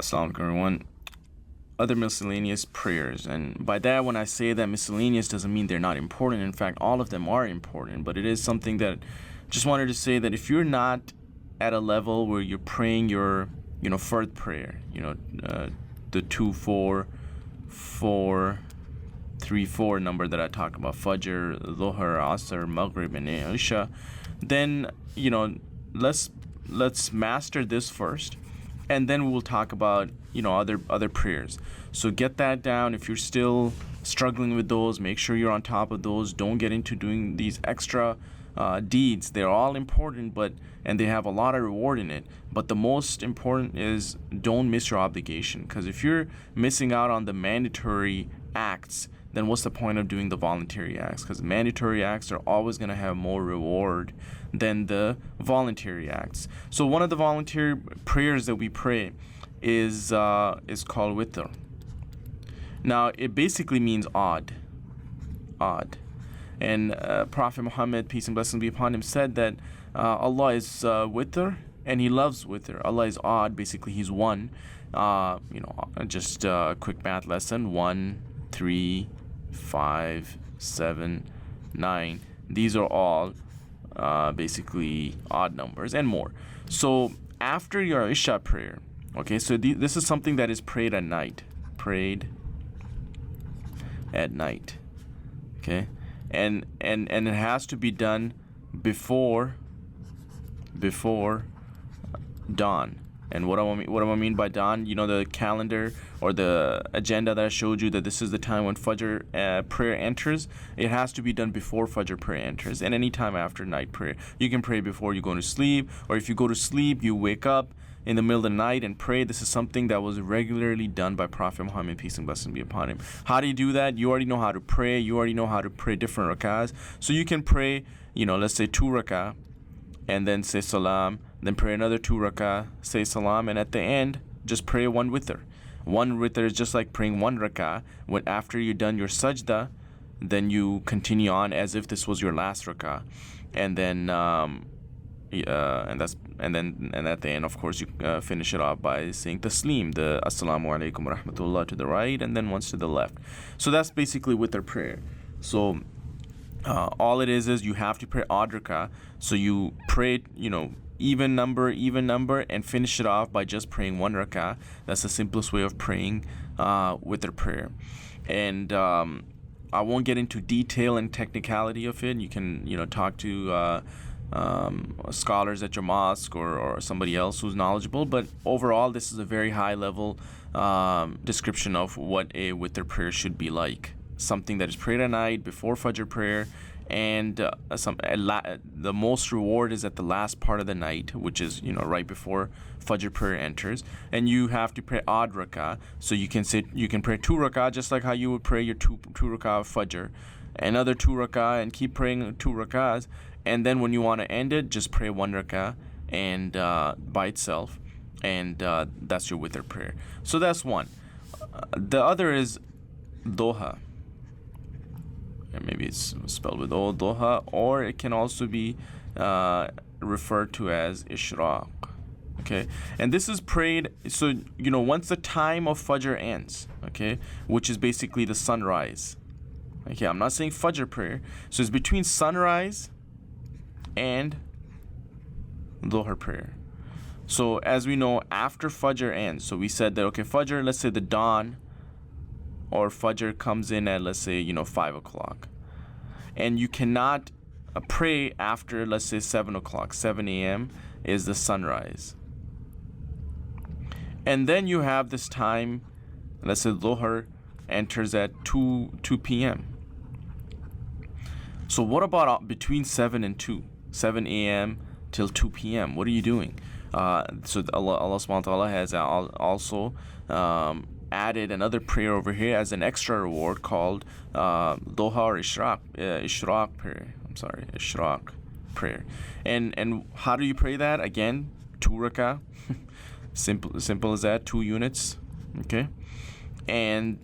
Assalamu alaikum, everyone. Other miscellaneous prayers. And by that, when I say that miscellaneous doesn't mean they're not important. In fact, all of them are important. But it is something that just wanted to say that if you're not at a level where you're praying your, fard prayer, the 2, 4, 4, 3, 4 number that I talk about, Fajr, Dhuhr, Asr, Maghrib, and Isha, then, let's master this first. And then we'll talk about other prayers. So get that down. If you're still struggling with those, make sure you're on top of those. Don't get into doing these extra deeds. They're all important, and they have a lot of reward in it. But the most important is don't miss your obligation. Because if you're missing out on the mandatory acts, then what's the point of doing the voluntary acts? Because mandatory acts are always going to have more reward than the voluntary acts. So one of the voluntary prayers that we pray is called witr. Now it basically means odd. And Prophet Muhammad, peace and blessings be upon him, said that Allah is witr and He loves witr. Allah is odd. Basically, He's one. Just a quick math lesson: 1, 3, 5, 7, 9. These are all basically odd numbers and more. So after your Isha prayer, okay, so this is something that is prayed at night. Okay, and it has to be done before dawn. And what do I mean by dawn? The calendar or the agenda that I showed you, that this is the time when Fajr prayer enters. It has to be done before Fajr prayer enters, and any time after night prayer. You can pray before you go to sleep, or if you go to sleep, you wake up in the middle of the night and pray. This is something that was regularly done by Prophet Muhammad, peace and blessings be upon him. How do you do that? You already know how to pray. You already know how to pray different rakahs. So you can pray, let's say 2 rakah, and then say salam, then pray another 2 rakah, say salam, and at the end, just pray 1 witr. 1 witr is just like praying 1 rakah. When after you're done your sajda, then you continue on as if this was your last rakah, and then and at the end, of course, you finish it off by saying taslim, the assalamu alaikum wa rahmatullah to the right, and then once to the left. So that's basically witr prayer. So all it is you have to pray odd rakah. So you pray, even number, and finish it off by just praying 1 rakah. That's the simplest way of praying witr prayer. And I won't get into detail and technicality of it. You can, talk to scholars at your mosque or somebody else who's knowledgeable. But overall, this is a very high level description of what a witr prayer should be like. Something that is prayed at night before Fajr prayer, and the most reward is at the last part of the night, which is right before Fajr prayer enters. And you have to pray odd rakah. So you can pray 2 rakah, just like how you would pray your two rakah of Fajr, another 2 rakah, and keep praying 2 rakahs. And then when you want to end it, just pray 1 rakah and by itself, and that's your witr prayer. So that's one. The other is doha. And maybe it's spelled with O, doha, or it can also be referred to as ishraq. Okay, and this is prayed, so once the time of Fajr ends, okay, which is basically the sunrise. Okay, I'm not saying Fajr prayer, so it's between sunrise and Dhuhr prayer. So as we know, after Fajr ends, so we said that, okay, Fajr, let's say the dawn or Fajr comes in at, let's say, 5 o'clock. And you cannot pray after, let's say, 7 o'clock. 7 a.m. is the sunrise. And then you have this time, let's say Dhuhr enters at 2 p.m. So what about between 7 and 2? 7 a.m. till 2 p.m. What are you doing? So Allah subhanahu wa ta'ala has also added another prayer over here as an extra reward called doha or ishraq prayer. Ishraq prayer. And how do you pray that? Again, 2 rakah. Simple as that, 2 units. Okay? And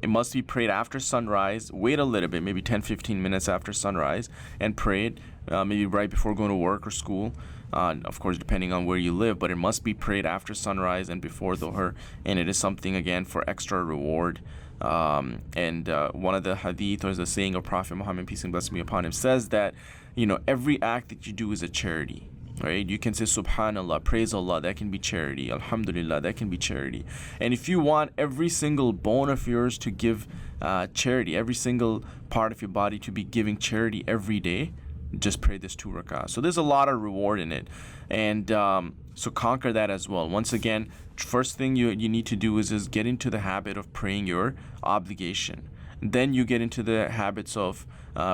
it must be prayed after sunrise. Wait a little bit, maybe 10-15 minutes after sunrise, and pray it maybe right before going to work or school. of course, depending on where you live, but it must be prayed after sunrise and before dhuhr, and it is something, again, for extra reward. And one of the hadith, or the saying of Prophet Muhammad, peace and blessing be upon him, says that, every act that you do is a charity. Right? You can say Subhanallah, praise Allah, that can be charity. Alhamdulillah, that can be charity. And if you want every single bone of yours to give charity, every single part of your body to be giving charity every day, just pray this 2 rak'ah. So there's a lot of reward in it. And so conquer that as well. Once again, first thing you need to do is get into the habit of praying your obligation. Then you get into the habits of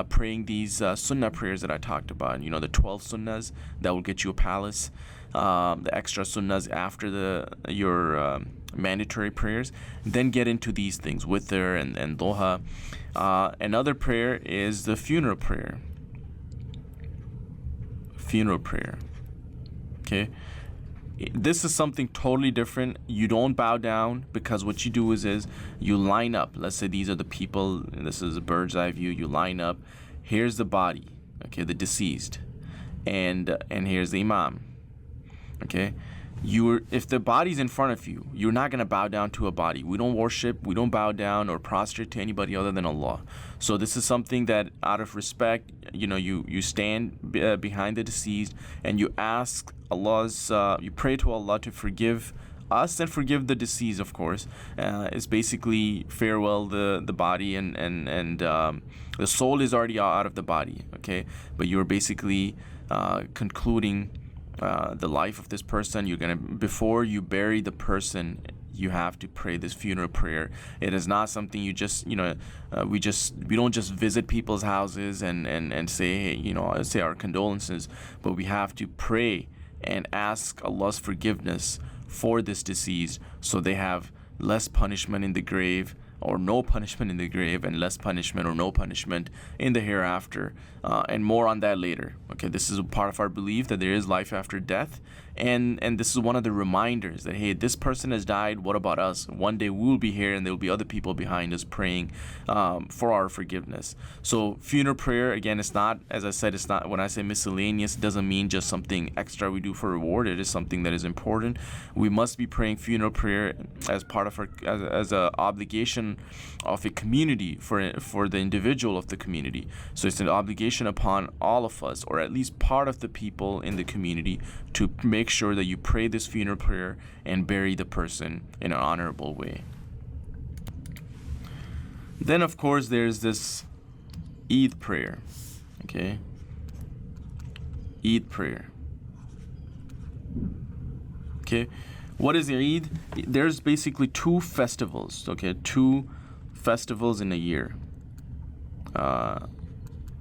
praying these sunnah prayers that I talked about. The 12 sunnahs that will get you a palace. The extra sunnahs after your mandatory prayers. Then get into these things, witr and duha. Another prayer is the funeral prayer. Funeral prayer. Okay. This is something totally different. You don't bow down, because what you do is you line up. Let's say these are the people, and this is a bird's eye view. You line up. Here's the body, okay, the deceased, and here's the imam. Okay, if the body's in front of you, you're not gonna bow down to a body. We don't worship, we don't bow down or prostrate to anybody other than Allah. So this is something that, out of respect, you stand behind the deceased, and you ask you pray to Allah to forgive us and forgive the deceased. Of course, it's basically farewell the body, and the soul is already out of the body. Okay, but you're basically concluding the life of this person. Before you bury the person, you have to pray this funeral prayer. It is not something you just, we don't just visit people's houses and say, hey, say our condolences, but we have to pray and ask Allah's forgiveness for this deceased, so they have less punishment in the grave, or no punishment in the grave, and less punishment or no punishment in the hereafter. And more on that later. Okay, this is a part of our belief that there is life after death, and this is one of the reminders that, hey, this person has died, what about us? One day we will be here, and there will be other people behind us praying for our forgiveness. So funeral prayer, again, it's not, as I said, it's not, when I say miscellaneous, it doesn't mean just something extra we do for reward. It is something that is important. We must be praying funeral prayer as part of our, as a obligation of a community, for the individual of the community. So it's an obligation upon all of us, or at least part of the people in the community, to make sure that you pray this funeral prayer and bury the person in an honorable way. Then, of course, there's this Eid prayer. Okay, Eid prayer. Okay, what is Eid? There's basically 2 festivals. Okay, 2 festivals in a year.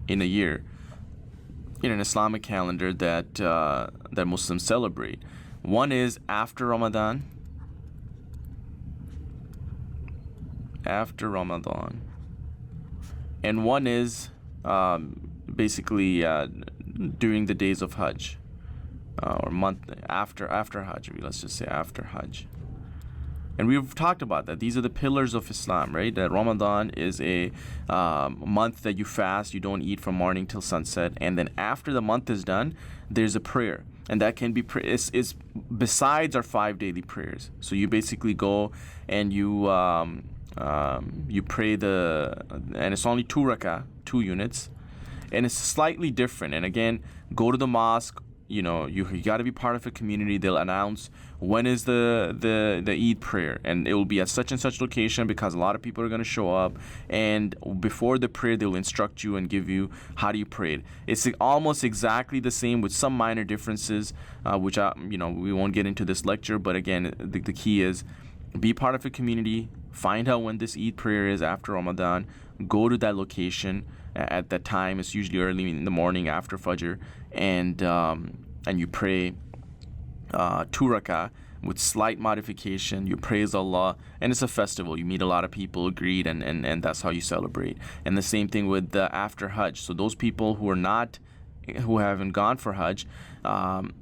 In an Islamic calendar that Muslims celebrate. One is after Ramadan. And one is basically during the days of Hajj, or month after Hajj. Let's just say after Hajj. And we've talked about that. These are the pillars of Islam, right? That Ramadan is a month that you fast, you don't eat from morning till sunset. And then after the month is done, there's a prayer. And that can be, is besides our 5 daily prayers. So you basically go and you pray and it's only 2 rak'ah, 2 units. And it's slightly different. And again, go to the mosque. You got to be part of a community. They'll announce when is the Eid prayer, and it will be at such and such location, because a lot of people are going to show up. And before the prayer, they'll instruct you and give you how do you pray it. It's almost exactly the same with some minor differences, which we won't get into this lecture. But again, the key is be part of a community. Find out when this Eid prayer is after Ramadan. Go to that location at that time. It's usually early in the morning after Fajr, and you pray 2 rak'ah with slight modification. You praise Allah, and it's a festival. You meet a lot of people, agreed, and that's how you celebrate. And the same thing with after Hajj. So those people who haven't gone for Hajj,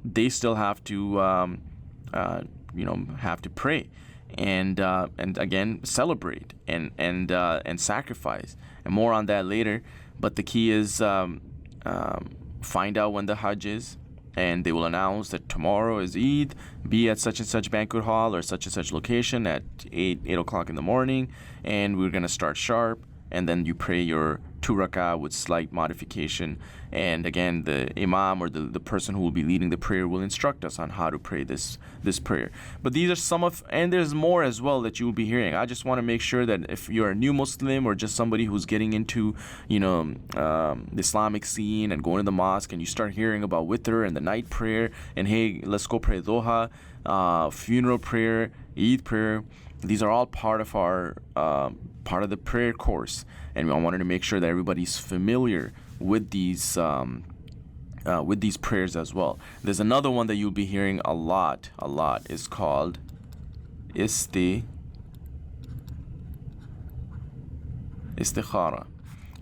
they still have to pray. And again, celebrate and sacrifice, and more on that later. But the key is find out when the Hajj is, and they will announce that tomorrow is Eid, be at such and such banquet hall or such and such location at 8 o'clock in the morning, and we're going to start sharp. And then you pray your 2 rak'ah with slight modification. And again, the imam or the person who will be leading the prayer will instruct us on how to pray this prayer. But these are some of, and there's more as well that you will be hearing. I just want to make sure that if you're a new Muslim or just somebody who's getting into, the Islamic scene and going to the mosque, and you start hearing about witr and the night prayer, and hey, let's go pray Doha, funeral prayer, Eid prayer. These are all part of our part of the prayer course, and I wanted to make sure that everybody's familiar with these prayers as well. There's another one that you'll be hearing a lot. Is called istikhara.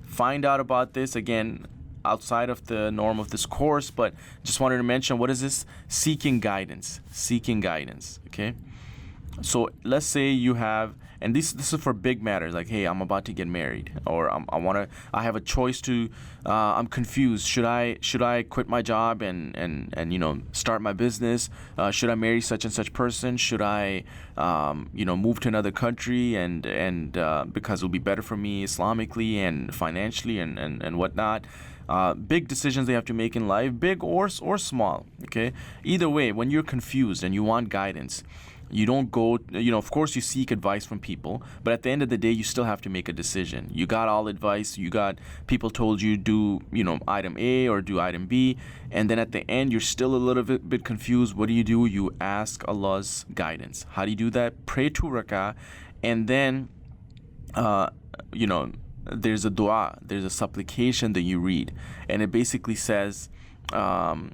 Find out about this again outside of the norm of this course, but just wanted to mention, what is this? Seeking guidance. Okay. So let's say you have, and this is for big matters, like, hey, I'm about to get married, or I have a choice to, I'm confused. Should I quit my job and start my business? Should I marry such and such person? Should I move to another country and because it'll be better for me Islamically and financially and whatnot? Big decisions they have to make in life, big or small. Okay, either way, when you're confused and you want guidance, you don't go, of course you seek advice from people, but at the end of the day, you still have to make a decision. You got all advice, you got people told you do, item A or do item B, and then at the end, you're still a little bit confused. What do? You ask Allah's guidance. How do you do that? Pray 2 rak'ah, and then, there's a dua, there's a supplication that you read, and it basically says, Allah,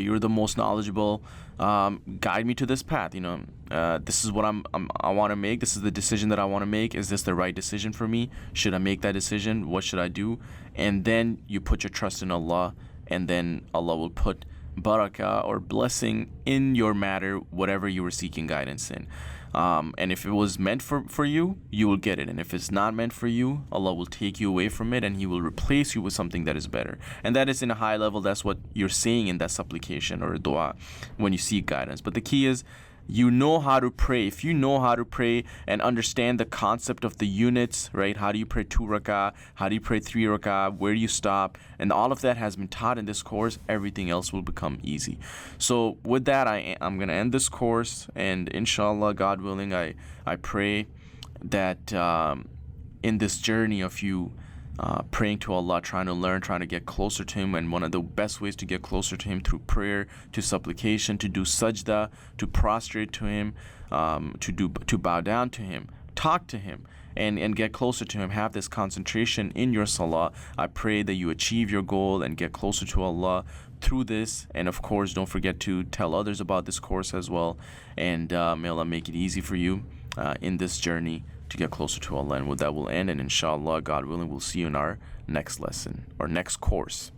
you're the most knowledgeable. Guide me to this path. This is what I want to make. This is the decision that I want to make. Is this the right decision for me? Should I make that decision? What should I do? And then you put your trust in Allah, and then Allah will put barakah or blessing in your matter, whatever you were seeking guidance in. And if it was meant for you, you will get it. And if it's not meant for you, Allah will take you away from it, and He will replace you with something that is better. And that is in a high level. That's what you're saying in that supplication or dua when you seek guidance. But the key is, you know how to pray. If you know how to pray and understand the concept of the units, right? How do you pray 2 rak'ah? How do you pray 3 rak'ah? Where do you stop? And all of that has been taught in this course. Everything else will become easy. So with that, I'm going to end this course. And inshallah, God willing, I pray that in this journey of you praying to Allah, trying to learn, trying to get closer to Him. And one of the best ways to get closer to Him, through prayer, to supplication, to do sajda, to prostrate to Him, to bow down to Him, talk to Him, and get closer to Him. Have this concentration in your salah. I pray that you achieve your goal and get closer to Allah through this. And of course, don't forget to tell others about this course as well. And may Allah make it easy for you in this journey to get closer to Allah. And with that, we'll end, and inshallah, God willing, we'll see you in our next lesson or next course.